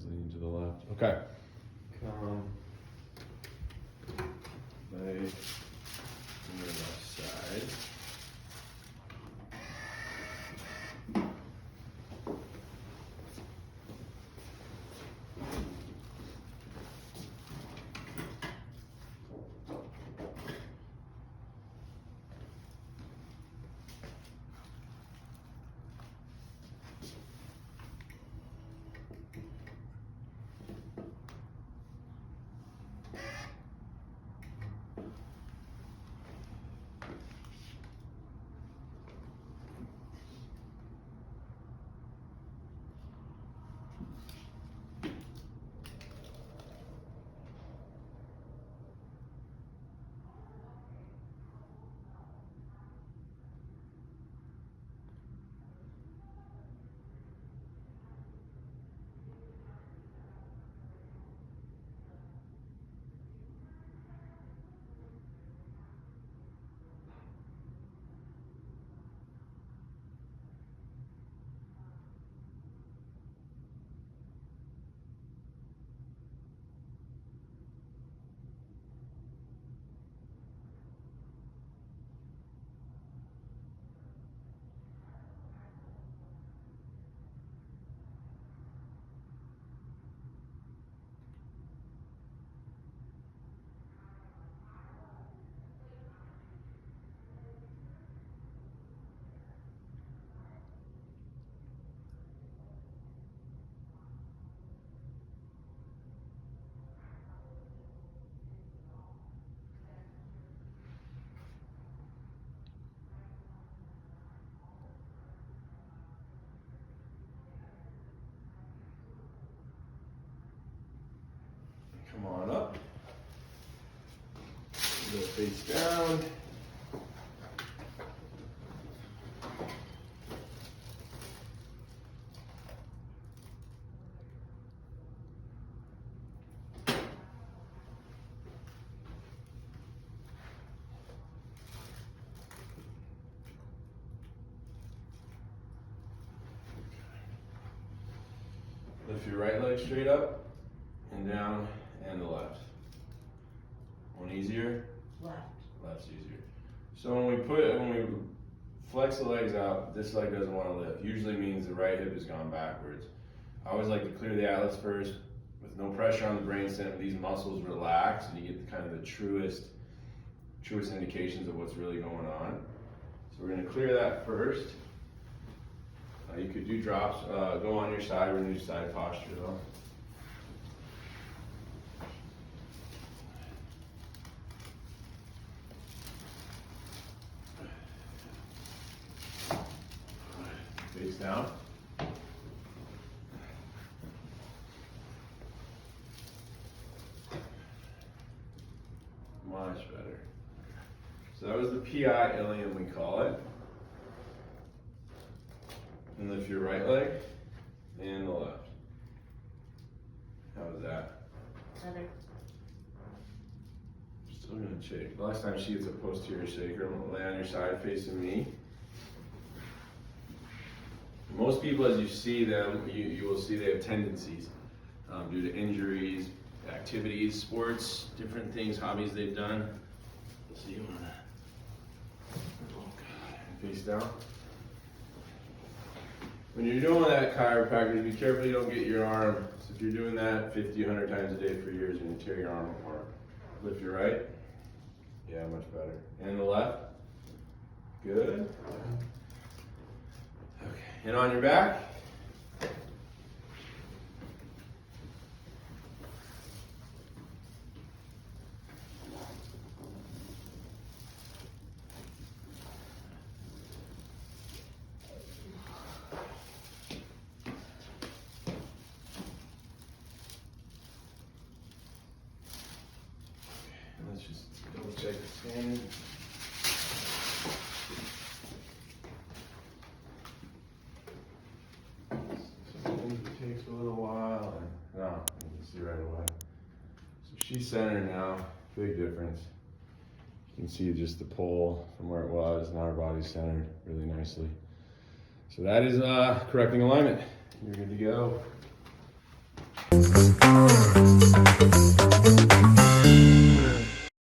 Everybody's leaning to the left. Okay. Come. Lay on the left side. Come on up. Go face down. Lift your right leg straight up and down, and the left. One easier? Left. Left's easier. So when we flex the legs out, this leg doesn't want to lift. Usually means the right hip has gone backwards. I always like to clear the atlas first with no pressure on the brainstem. These muscles relax and you get kind of the truest indications of what's really going on. So we're going to clear that first. You could do drops, go on your side, we're going to do side posture though. Face down. Much better. So that was the PI ilium, we call it. And lift your right leg and the left. How was that? Better. Still gonna shake. Last time she gets a posterior sacrum, lay on your side facing me. Most people, as you see them, you will see they have tendencies due to injuries, activities, sports, different things, hobbies they've done. So you wanna, oh God, face down. When you're doing that, chiropractor, be careful you don't get your arm. So if you're doing that 50, 100 times a day for years, you're gonna tear your arm apart. Lift your right. Yeah, much better. And the left. Good. Okay, and on your back. Let's just double check the scanning. Sometimes it takes a little while. No, you can see right away. So she's centered now, big difference. You can see just the pull from where it was, now our body's centered really nicely. So that is correcting alignment. You're good to go.